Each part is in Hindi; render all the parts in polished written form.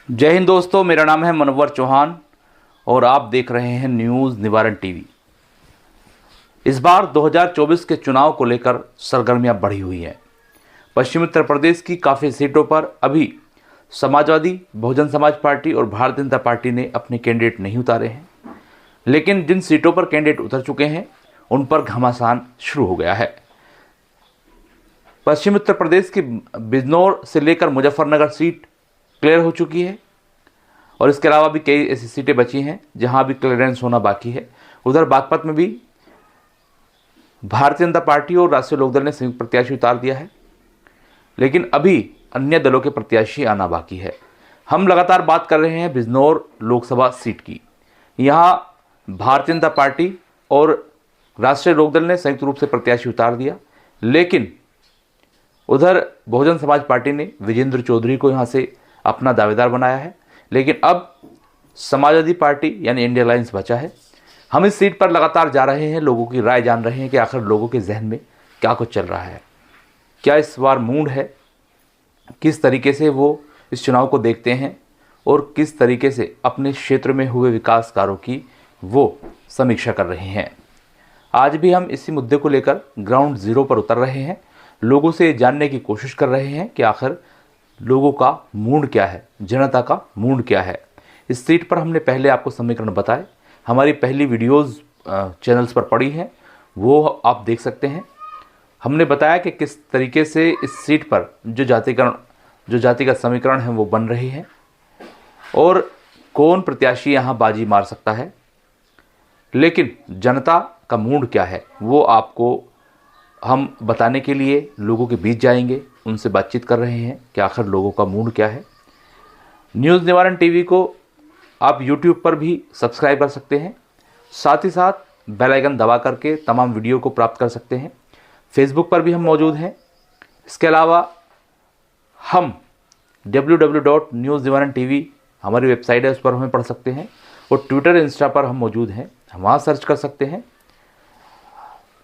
जय हिंद दोस्तों, मेरा नाम है मनोवर चौहान और आप देख रहे हैं न्यूज़ निवारण टीवी। इस बार 2024 के चुनाव को लेकर सरगर्मियां बढ़ी हुई हैं। पश्चिमी उत्तर प्रदेश की काफ़ी सीटों पर अभी समाजवादी, बहुजन समाज पार्टी और भारतीय जनता पार्टी ने अपने कैंडिडेट नहीं उतारे हैं, लेकिन जिन सीटों पर कैंडिडेट उतर चुके हैं उन पर घमासान शुरू हो गया है। पश्चिमी उत्तर प्रदेश की बिजनौर से लेकर मुजफ्फरनगर सीट क्लियर हो चुकी है और इसके अलावा भी कई ऐसी सीटें बची हैं जहां भी क्लियरेंस होना बाकी है। उधर बागपत में भी भारतीय जनता पार्टी और राष्ट्रीय लोकदल ने संयुक्त प्रत्याशी उतार दिया है, लेकिन अभी अन्य दलों के प्रत्याशी आना बाकी है। हम लगातार बात कर रहे हैं बिजनौर लोकसभा सीट की। यहां भारतीय जनता पार्टी और राष्ट्रीय लोकदल ने संयुक्त रूप से प्रत्याशी उतार दिया, लेकिन उधर बहुजन समाज पार्टी ने विजेंद्र चौधरी को यहां से अपना दावेदार बनाया है, लेकिन अब समाजवादी पार्टी यानी इंडिया अलायंस बचा है। हम इस सीट पर लगातार जा रहे हैं, लोगों की राय जान रहे हैं कि आखिर लोगों के जहन में क्या कुछ चल रहा है, क्या इस बार मूड है, किस तरीके से वो इस चुनाव को देखते हैं और किस तरीके से अपने क्षेत्र में हुए विकास कार्यों की वो समीक्षा कर रहे हैं। आज भी हम इसी मुद्दे को लेकर ग्राउंड जीरो पर उतर रहे हैं, लोगों से जानने की कोशिश कर रहे हैं कि आखिर लोगों का मूड क्या है, जनता का मूड क्या है। इस सीट पर हमने पहले आपको समीकरण बताए, हमारी पहली वीडियोस चैनल्स पर पड़ी हैं, वो आप देख सकते हैं। हमने बताया कि किस तरीके से इस सीट पर जो जातिगत समीकरण है वो बन रही है और कौन प्रत्याशी यहाँ बाजी मार सकता है, लेकिन जनता का मूड क्या है वो आपको हम बताने के लिए लोगों के बीच जाएंगे, उनसे बातचीत कर रहे हैं कि आखिर लोगों का मूड क्या है। न्यूज़ निवारण टीवी को आप यूट्यूब पर भी सब्सक्राइब कर सकते हैं, साथ ही साथ बेल आइकन दबा करके तमाम वीडियो को प्राप्त कर सकते हैं। फेसबुक पर भी हम मौजूद हैं। इसके अलावा हम www.newsnivaran.tv हमारी वेबसाइट है, उस पर हमें पढ़ सकते हैं और ट्विटर, इंस्टा पर हम मौजूद हैं, वहाँ सर्च कर सकते हैं।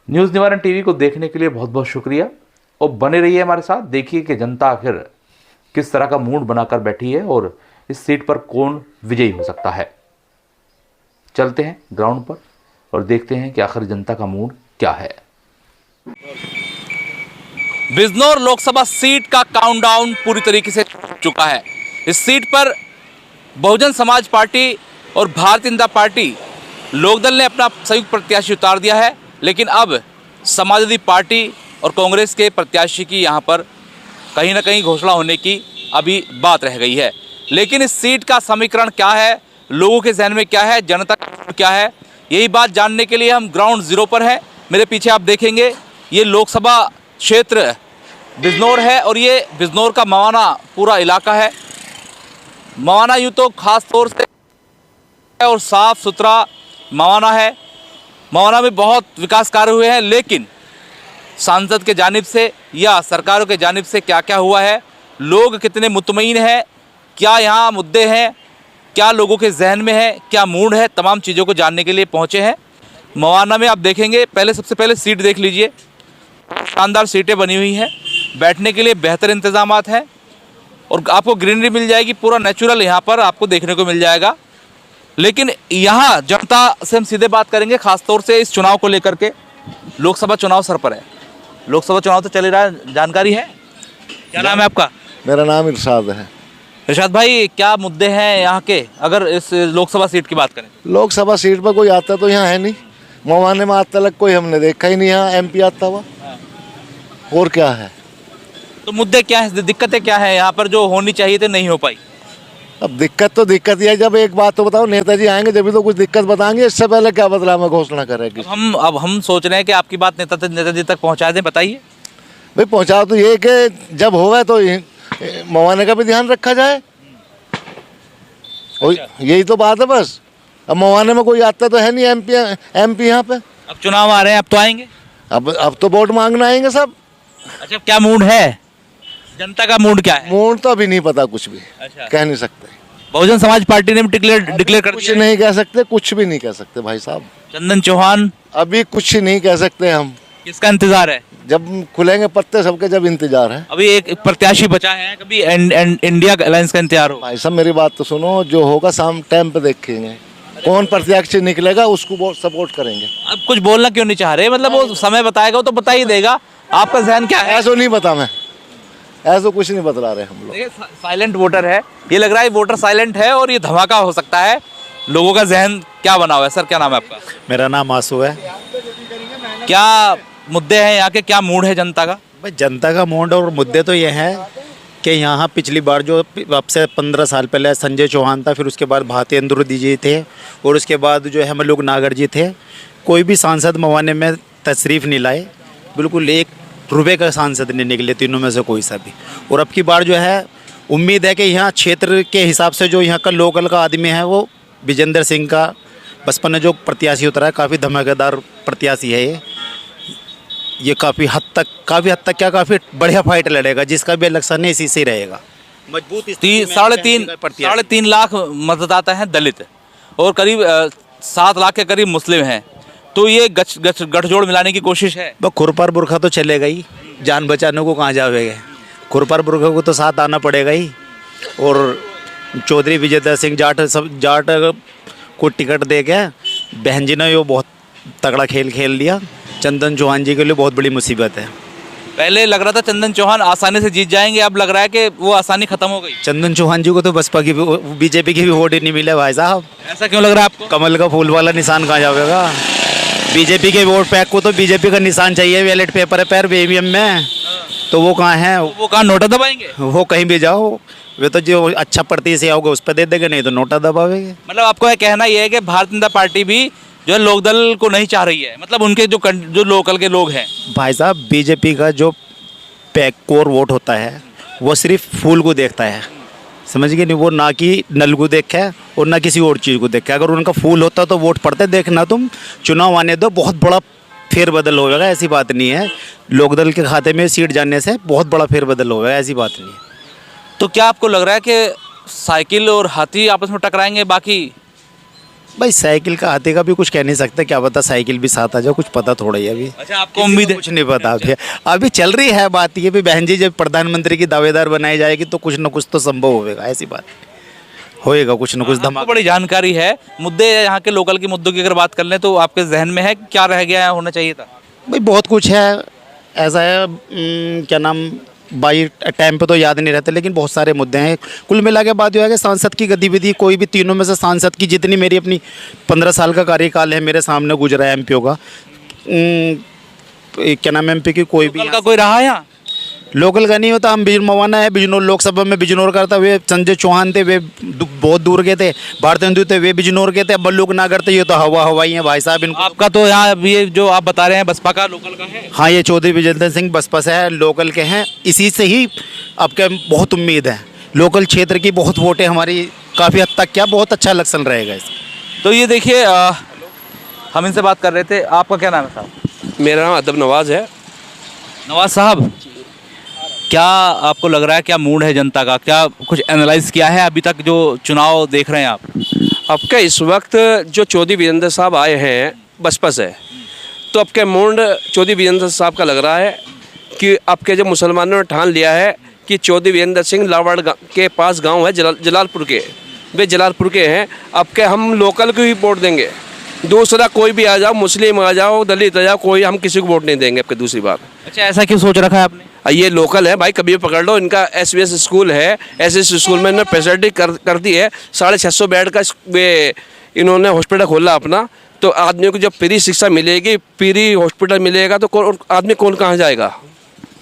न्यूज़ निवारण टीवी को देखने के लिए बहुत बहुत शुक्रिया और बने रहिए हमारे साथ। देखिए कि जनता आखिर किस तरह का मूड बनाकर बैठी है और इस सीट पर कौन विजयी हो सकता है। चलते हैं ग्राउंड पर और देखते हैं कि आखिर जनता का मूड क्या है। बिजनौर लोकसभा सीट का काउंटडाउन पूरी तरीके से चुका है। इस सीट पर बहुजन समाज पार्टी और भारतीय जनता पार्टी लोकदल ने अपना संयुक्त प्रत्याशी उतार दिया है, लेकिन अब समाजवादी पार्टी और कांग्रेस के प्रत्याशी की यहाँ पर कहीं ना कहीं घोषणा होने की अभी बात रह गई है। लेकिन इस सीट का समीकरण क्या है, लोगों के जहन में क्या है, जनता का क्या है, यही बात जानने के लिए हम ग्राउंड जीरो पर हैं। मेरे पीछे आप देखेंगे ये लोकसभा क्षेत्र बिजनौर है और ये बिजनौर का मवाना पूरा इलाका है। मवाना यूँ तो ख़ास तौर से और साफ़ सुथरा मवाना है। मवाना में बहुत विकास कार्य हुए हैं, लेकिन सांसद के जानिब से या सरकारों के जानिब से क्या क्या हुआ है, लोग कितने मुतमईन हैं, क्या यहाँ मुद्दे हैं, क्या लोगों के जहन में है, क्या मूड है, तमाम चीज़ों को जानने के लिए पहुँचे हैं। मवाना में आप देखेंगे, सबसे पहले सीट देख लीजिए। शानदार सीटें बनी हुई हैं, बैठने के लिए बेहतर इंतजामात हैं और आपको ग्रीनरी मिल जाएगी, पूरा नेचुरल यहाँ पर आपको देखने को मिल जाएगा। लेकिन यहाँ जनता से हम सीधे बात करेंगे, खासतौर से इस चुनाव को लेकर के। लोकसभा चुनाव सर पर है, लोकसभा चुनाव तो चल रहा है, जानकारी है? क्या नाम है आपका? मेरा नाम इरशाद है। इरशाद भाई, क्या मुद्दे हैं यहाँ के अगर इस लोकसभा सीट की बात करें? लोकसभा सीट पर कोई आता तो यहाँ है नहीं, मवाने में आज तक कोई हमने देखा ही नहीं यहाँ एमपी आता हुआ। और क्या है तो मुद्दे क्या है, दिक्कतें क्या है यहाँ पर जो होनी चाहिए थे नहीं हो पाई? अब दिक्कत ही है। जब एक बात तो बताओ, नेताजी आएंगे जब भी तो कुछ दिक्कत बताएंगे, इससे पहले क्या बदलाव में घोषणा करेंगे। अब हम सोच रहे हैं कि आपकी बात नेताजी तक पहुँचा दें, बताइए। भाई पहुँचाओ तो ये कि जब होगा तो मवाने का भी ध्यान रखा जाए, और यही तो बात है बस। अब मवाने में कोई आता तो है नहीं एमपी यहाँ पे। अब चुनाव आ रहे हैं, अब तो आएंगे, अब तो वोट मांगने आएंगे सब। अच्छा, क्या मूड है, जनता का मूड क्या है? मूड तो अभी नहीं पता, कुछ भी कह नहीं सकते। बहुजन समाज पार्टी ने भी डिक्लेयर कर कुछ दिया है। नहीं कह सकते, कुछ भी नहीं कह सकते भाई साहब। चंदन चौहान अभी कुछ नहीं कह सकते हम। किसका इंतजार है? जब खुलेंगे पत्ते सबके, जब इंतजार है। अभी एक प्रत्याशी बचा है, कभी इंडिया अलायंस का इंतजार हो? भाई साहब मेरी बात तो सुनो, जो होगा शाम टाइम पे देखेंगे, कौन प्रत्याशी निकलेगा उसको वो सपोर्ट करेंगे। अब कुछ बोलना क्यों नहीं चाह रहे? मतलब वो समय बताएगा, वो तो बता ही देगा। आपका जहन क्या है? ऐसा नहीं बता, मैं ऐसा कुछ नहीं बतला रहे हम लोग। देखिए, साइलेंट वोटर है, ये लग रहा है वोटर साइलेंट है और ये धमाका हो सकता है। लोगों का जहन क्या बना हुआ है? सर क्या नाम है आपका? मेरा नाम आंसू है। क्या मुद्दे हैं यहाँ के, क्या मूड है जनता का? भाई जनता का मूड और मुद्दे तो ये हैं कि यहाँ पिछली बार जो अब से 15 साल पहले संजय चौहान था, फिर उसके बाद भारतेंदु जी थे और उसके बाद जो है हम लोग नागर जी थे, कोई भी सांसद मवाने में तशरीफ़ नहीं लाए। बिल्कुल 1 रुपये का सांसद नहीं निकले तीनों में से कोई सा भी। और अब की बार जो है उम्मीद है कि यहाँ क्षेत्र के हिसाब से जो यहाँ का लोकल का आदमी है वो विजेंद्र सिंह का बसपा ने जो प्रत्याशी उतरा है, काफ़ी धमाकेदार प्रत्याशी है ये काफ़ी हद तक क्या काफ़ी बढ़िया फाइट लड़ेगा। जिसका भी इलेक्शन है इसी से ही रहेगा। मजबूत 3.5 लाख मतदाता हैं दलित और करीब 7 लाख के करीब मुस्लिम हैं, तो ये गठजोड़ मिलाने की कोशिश है। खुरपार बुरखा तो चलेगा ही, जान बचाने को कहाँ जाओगे। खुरपार बुरखा को तो साथ आना पड़ेगा ही। और चौधरी विजेंद्र सिंह जाट को टिकट दे के बहन जी ने वो बहुत तगड़ा खेल लिया। चंदन चौहान जी के लिए बहुत बड़ी मुसीबत है। पहले लग रहा था चंदन चौहान आसानी से जीत जाएंगे, अब लग रहा है कि वो आसानी खत्म हो गई। चंदन चौहान जी को तो बसपा की बीजेपी की भी वोट ही नहीं मिले भाई साहब। ऐसा क्यों लग रहा है आपको? कमल का फूल वाला निशान कहाँ जाएगा? बीजेपी के वोट पैक को तो बीजेपी का निशान चाहिए बैलेट पेपर पर ईवीएम में, तो वो कहाँ है? वो कहाँ नोटा दबाएंगे? वो कहीं भी जाओ, वे तो जो अच्छा प्रति से आओगे उस पर दे देंगे, नहीं तो नोटा दबावेंगे। मतलब आपको यह कहना ये है कि भारतीय जनता पार्टी भी जो है लोकदल को नहीं चाह रही है, मतलब उनके जो लोकल के लोग हैं। भाई साहब बीजेपी का जो पैक कोर वोट होता है वो सिर्फ फूल को देखता है, समझ गए नहीं? वो ना कि नल को देखे और ना किसी और चीज़ को देखे। अगर उनका फूल होता तो वोट पड़ते। देखना तुम चुनाव आने दो, बहुत बड़ा फेरबदल होगा, ऐसी बात नहीं है। लोकदल के खाते में सीट जाने से बहुत बड़ा फेरबदल होगा, ऐसी बात नहीं है। तो क्या आपको लग रहा है कि साइकिल और हाथी आपस में टकराएंगे? बाकी भाई साइकिल का हाथी का भी कुछ कह नहीं सकते, क्या पता साइकिल भी साथ आ जाए, कुछ पता थोड़ा ही अभी। अच्छा, आपको उम्मीद है? कुछ नहीं पता अभी चल रही है बात ये भी। बहन जी जब प्रधानमंत्री की दावेदार बनाई जाएगी तो कुछ ना कुछ तो संभव होगा, ऐसी बात होएगा, कुछ ना कुछ धमाका। बड़ी जानकारी है। मुद्दे यहाँ के लोकल के मुद्दों की अगर बात कर लें तो आपके जहन में है क्या रह गया है, होना चाहिए था? भाई बहुत कुछ है, ऐसा है क्या नाम बाई टाइम पे तो याद नहीं रहते, लेकिन बहुत सारे मुद्दे हैं। कुल मिला के बात यह है कि सांसद की गतिविधि कोई भी तीनों में से सांसद की जितनी मेरी अपनी 15 साल का कार्यकाल है मेरे सामने गुजरा है एमपीओ का, क्या नाम एमपी की कोई भी का कोई रहा है यहाँ? लोकल का नहीं होता। हम मवाना है बिजनौर, लोकसभा में बिजनौर करता, वे संजय चौहान थे, वे बहुत दूर के थे। भारतेंदु थे, वे बिजनौर के थे। अब लोग ना करते, ये तो हवाई हैं भाई साहब। इनको आपका तो यहाँ ये जो आप बता रहे हैं बसपा का लोकल का है? हाँ, ये चौधरी विजेंद्र सिंह बसपा से है, लोकल के हैं। इसी से ही आपके बहुत उम्मीद है। लोकल क्षेत्र की बहुत वोटें हमारी काफ़ी हद तक क्या बहुत अच्छा इलेक्शन रहेगा इसका। तो ये देखिए, हम इनसे बात कर रहे थे। आपका क्या नाम है साहब? मेरा नाम अदब नवाज़ है। नवाज साहब, क्या आपको लग रहा है, क्या मूड है जनता का? क्या कुछ एनालाइज किया है अभी तक जो चुनाव देख रहे हैं आप? आपके इस वक्त जो चौधरी विजेंद्र साहब आए हैं बसपा से, तो आपके मूड चौधरी विजेंद्र साहब का लग रहा है कि आपके जो मुसलमानों ने ठान लिया है कि चौधरी विजेंद्र सिंह लावाड़ के पास गांव है जलालपुर के, वे जलालपुर के हैं। आपके हम लोकल को ही वोट देंगे, दूसरा कोई भी आ जाओ, मुस्लिम आ जाओ, दलित आ जाओ, कोई हम किसी को वोट नहीं देंगे आपके। दूसरी बात, अच्छा ऐसा क्यों सोच रखा है आपने? ये लोकल है भाई, कभी भी पकड़ लो। इनका एसवीएस स्कूल है, ऐसे स्कूल में इन्होंने फैसिलिटी कर दी है। 650 बेड का इन्होंने हॉस्पिटल खोला अपना, तो आदमी को जब फ्री शिक्षा मिलेगी, फ्री हॉस्पिटल मिलेगा, तो आदमी कौन कहाँ जाएगा?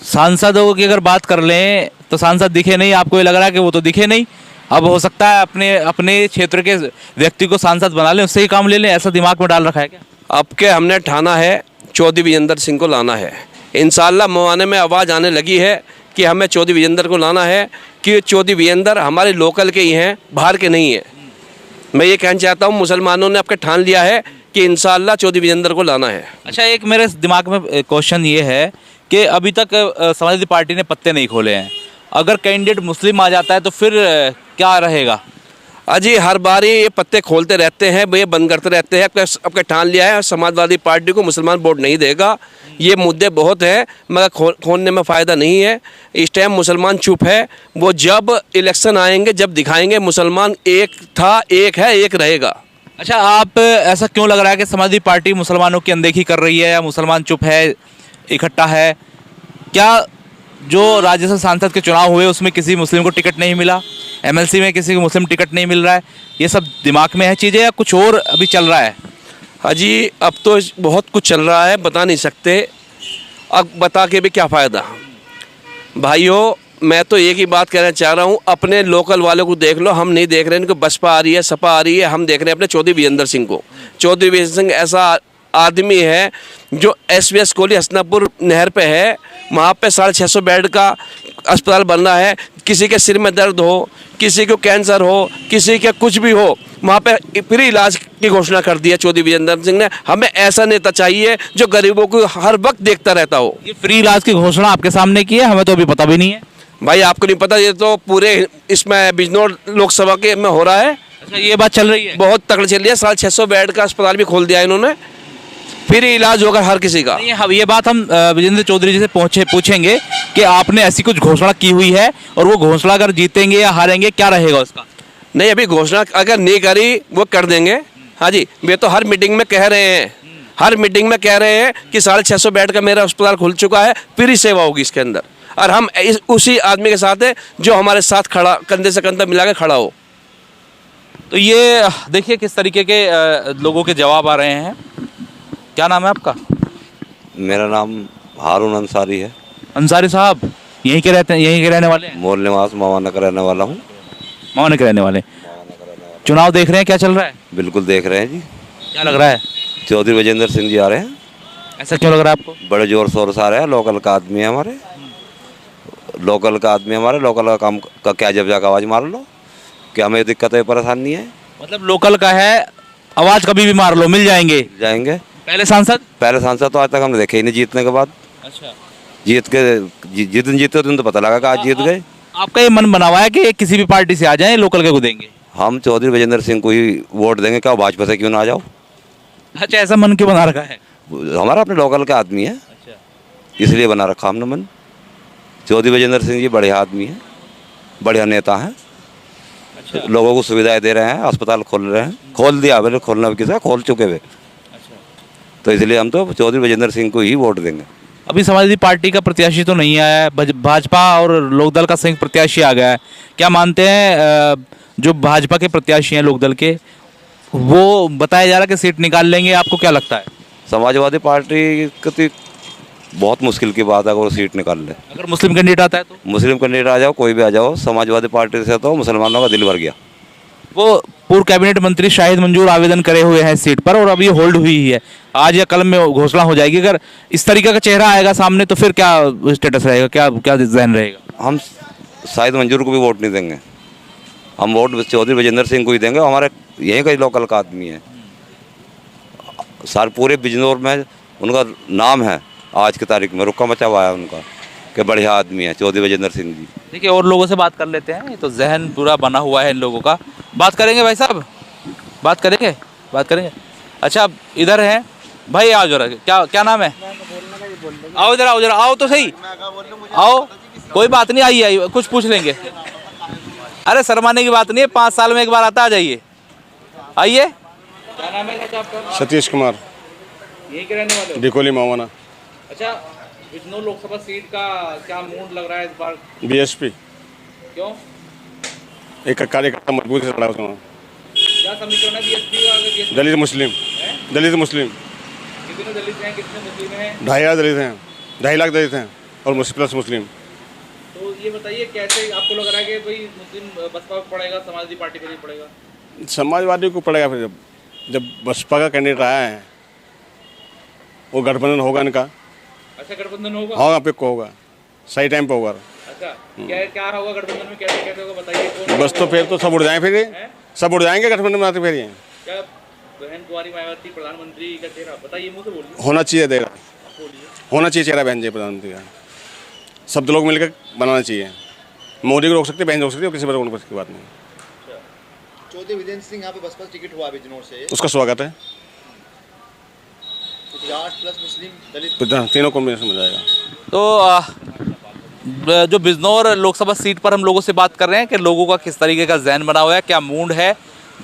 सांसदों की अगर बात कर लें तो सांसद दिखे नहीं, आपको ये लग रहा है कि वो तो दिखे नहीं। अब हो सकता है अपने क्षेत्र के व्यक्ति को सांसद बना लें, उससे ही काम ले लें, ऐसा दिमाग में डाल रखा है क्या? आपके हमने ठाना है चौधरी विजेंद्र सिंह को लाना है। इंशाल्लाह मवाने में आवाज़ आने लगी है कि हमें चौधरी विजेंद्र को लाना है, कि चौधरी विजेंद्र हमारे लोकल के ही हैं, बाहर के नहीं है। मैं ये कहना चाहता हूँ, मुसलमानों ने आपके ठान लिया है कि इंशाल्लाह चौधरी विजेंद्र को लाना है। अच्छा, एक मेरे दिमाग में क्वेश्चन ये है कि अभी तक समाजवादी पार्टी ने पत्ते नहीं खोले हैं। अगर कैंडिडेट मुस्लिम आ जाता है तो फिर क्या रहेगा? अजी हर बार ये पत्ते खोलते रहते हैं, ये बंद करते रहते हैं। आपका ठान लिया है समाजवादी पार्टी को मुसलमान वोट नहीं देगा। ये मुद्दे बहुत हैं मगर खोलने में फ़ायदा नहीं है। इस टाइम मुसलमान चुप है। वो जब इलेक्शन आएंगे, जब दिखाएंगे मुसलमान एक था, एक है, एक रहेगा। अच्छा, आप ऐसा क्यों लग रहा है कि समाजवादी पार्टी मुसलमानों की अनदेखी कर रही है या मुसलमान चुप है, इकट्ठा है? क्या जो राज्यसभा सांसद के चुनाव हुए उसमें किसी मुस्लिम को टिकट नहीं मिला, एमएलसी में किसी को मुस्लिम टिकट नहीं मिल रहा है, ये सब दिमाग में है चीज़ें या कुछ और अभी चल रहा है? अजी अब तो बहुत कुछ चल रहा है, बता नहीं सकते। अब बता के भी क्या फ़ायदा। भाइयों, मैं तो एक ही बात कहना चाह रहा हूँ, अपने लोकल वालों को देख लो। हम नहीं देख रहे इनको बसपा आ रही है, सपा आ रही है। हम देख रहे हैं अपने चौधरी वीरेंद्र सिंह को। चौधरी वीरेंद्र सिंह ऐसा आदमी है जो एसवीएस कोहली हसनापुर नहर पे है, वहाँ पे 650 बेड का अस्पताल बन रहा है। किसी के सिर में दर्द हो, किसी को कैंसर हो, किसी के कुछ भी हो, वहाँ पे फ्री इलाज की घोषणा कर दी है चौधरी वीरेंद्र सिंह ने। हमें ऐसा नेता चाहिए जो गरीबों को हर वक्त देखता रहता हो। ये फ्री इलाज की घोषणा आपके सामने की है, हमें तो अभी पता भी नहीं है। भाई आपको नहीं पता, ये तो पूरे इसमें बिजनौर लोकसभा के में हो रहा है। अच्छा, ये बात चल रही है? बहुत तकड़ी चल रही है। 650 बेड का अस्पताल भी खोल दिया इन्होंने, फ्री इलाज होगा हर किसी का। ये बात हम विजेंद्र चौधरी जी से पूछेंगे कि आपने ऐसी कुछ घोषणा की हुई है और वो घोषणा अगर जीतेंगे या हारेंगे क्या रहेगा उसका? नहीं, अभी घोषणा अगर नहीं करी वो कर देंगे। हाँ जी, वे तो हर मीटिंग में कह रहे हैं, हर मीटिंग में कह रहे हैं कि 650 बेड का मेरा अस्पताल खुल चुका है, फ्री सेवा होगी इसके अंदर। और हम उसी आदमी के साथ हैं जो हमारे साथ खड़ा, कंधे से कंधा मिला के खड़ा हो। तो ये देखिए किस तरीके के लोगों के जवाब आ रहे हैं। क्या नाम है आपका? मेरा नाम हारून अंसारी है। अंसारी साहब यहीं के रहते हैं, यहीं के रहने वाले हैं? मोल निवास मवाना का रहने वाला हूँ। मवाना के रहने वाले। चुनाव देख रहे हैं, क्या चल रहा है? बिल्कुल देख रहे हैं जी। क्या लग रहा है? चौधरी विजेंद्र सिंह जी आ रहे हैं। ऐसा क्यों लग रहा है आपको? बड़े जोर शोर से आ रहे हैं। लोकल का आदमी है हमारे, लोकल का आदमी हमारे। लोकल का काम का क्या जब जाकर आवाज़ मार लो, क्या हमें दिक्कत है, परेशानी है। मतलब लोकल का है, आवाज कभी भी मार लो, मिल जाएंगे। जाएंगे। पहले सांसद तो आज तक हमने देखे ही नहीं जीतने के बाद। अच्छा, जिस दिन जीते उस दिन तो पता लगा कि आज जीत गए। आपका ये मन बना हुआ है कि किसी भी पार्टी से आ जाए, लोकल के को देंगे? हम चौधरी विजेंद्र सिंह को ही वोट देंगे। क्या भाजपा से क्यों ना आ जाओ? अच्छा, ऐसा मन क्यों बना रखा है? हमारा अपने लोकल का आदमी है, अच्छा, इसलिए बना रखा हमने मन। चौधरी विजेंद्र सिंह जी बढ़िया आदमी हैं, बढ़िया नेता हैं। अच्छा, लोगों को सुविधाएं दे रहे हैं, अस्पताल खोल रहे हैं। खोल दिया, पहले खोलना भी किसा, खोल चुके हुए। अच्छा। तो इसलिए हम तो चौधरी विजेंद्र सिंह को ही वोट देंगे। अभी समाजवादी पार्टी का प्रत्याशी तो नहीं आया है, भाजपा और लोकदल का संयुक्त प्रत्याशी आ गया है। क्या मानते हैं जो भाजपा के प्रत्याशी हैं लोकदल के, वो बताया जा रहा है कि सीट निकाल लेंगे? आपको क्या लगता है? समाजवादी पार्टी को तो बहुत मुश्किल की बात है अगर वो सीट निकाल ले। अगर मुस्लिम कैंडिडेट आता है तो? मुस्लिम कैंडिडेट आ जाओ, कोई भी आ जाओ, समाजवादी पार्टी से तो मुसलमानों का दिल भर गया। वो पूर्व कैबिनेट मंत्री शाहिद मंजूर आवेदन करे हुए हैं इस सीट पर और अभी होल्ड हुई ही है। आज या कल में घोषणा हो जाएगी। अगर इस तरीके का चेहरा आएगा सामने तो फिर क्या स्टेटस रहेगा, क्या क्या जहन रहेगा? हम शाहिद मंजूर को भी वोट नहीं देंगे। हम वोट चौधरी विजेंद्र सिंह को ही देंगे। हमारे यहीं का लोकल का आदमी है। सारे पूरे बिजनौर में उनका नाम है आज की तारीख में, रुका मचा हुआ है उनका कि बढ़िया आदमी है चौधरी विजेंद्र सिंह जी। देखिए और लोगों से बात कर लेते हैं, ये तो जहन पूरा बना हुआ है इन लोगों का। बात करेंगे भाई साहब, बात करेंगे। अच्छा, इधर हैं भाई, आओ जरा। क्या नाम है? आओ इधर, आओ तो सही, आओ। कोई बात नहीं, आइए, कुछ पूछ लेंगे। अरे शर्माने की बात नहीं है, 5 साल में एक बार आता, आ जाइए, आइए। क्या नाम है आपका? सतीश कुमार, यही के रहने वाले हो? डिकोली मवाना। अच्छा, बिजनौर लोकसभा सीट का क्या मूड लग रहा है इस बार? बीएसपी क्यों? एक कार्यकर्ता मजबूत से लड़ा उसमें। क्या समीकरण है बीएसपी का? अगर दलित मुस्लिम, दलित मुस्लिम कितने दलित हैं, कितने मुस्लिम हैं? 2,500 दलित हैं, 2.5 लाख दलित हैं और प्लस मुस्लिम। तो ये बताइए कैसे आपको लग रहा है कि कोई मुस्लिम बसपा को पड़ेगा, समाजवादी पार्टी को नहीं पड़ेगा? समाजवादी को पड़ेगा। फिर जब बसपा का कैंडिडेट आया है, वो गठबंधन होगा इनका। अच्छा, गठबंधन होगा? हाँ, पे को होगा, सही टाइम पे होगा। अच्छा, क्या होगा गठबंधन में, कैसे कैसे होगा बताइए? कौन बस तो फिर तो सब उड़ जाए, फिर ये सब उड़ जाएंगे गठबंधन में आते। फिर ये क्या बहन कुंवारी मायावती प्रधानमंत्री का चेहरा, बताइए, मुँह से बोलिए। होना चाहिए, देगा बोलिए। होना चाहिए चेहरा बहन जी प्रधानमंत्री का। सब लोग मिलकर बनाना चाहिए। मोदी को रोक सकते, बहन रोक सकते, किसी पर रोक सकते, बात नहीं। चौधरी विजेंद्र सिंह यहाँ पे बसपा से टिकट हुआ बिजनौर से, उसका स्वागत है। 50 प्लस मुस्लिम दलित तीनों कॉम्बिनेशन में जाएगा। तो जो बिजनौर लोकसभा सीट पर हम लोगों से बात कर रहे हैं कि लोगों का किस तरीके का जहन बना हुआ है, क्या मूड है,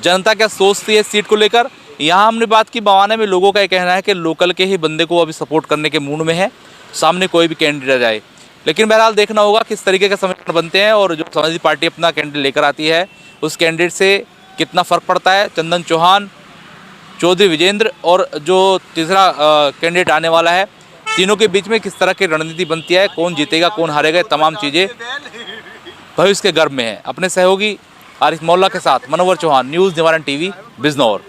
जनता क्या सोचती है इस सीट को लेकर। यहाँ हमने बात की बवाने में, लोगों का ये कहना है कि लोकल के ही बंदे को अभी सपोर्ट करने के मूड में है, सामने कोई भी कैंडिडेट जाए। लेकिन बहरहाल देखना होगा किस तरीके के समीकरण बनते हैं और जो समाजवादी पार्टी अपना कैंडिडेट लेकर आती है उस कैंडिडेट से कितना फ़र्क पड़ता है। चंदन चौहान, चौधरी विजेंद्र और जो तीसरा कैंडिडेट आने वाला है, तीनों के बीच में किस तरह की रणनीति बनती है, कौन जीतेगा कौन हारेगा, तमाम चीज़ें भविष्य के गर्भ में है। अपने सहयोगी आरिफ मौला के साथ मनोवर चौहान, न्यूज़ निवारण टीवी, बिजनौर।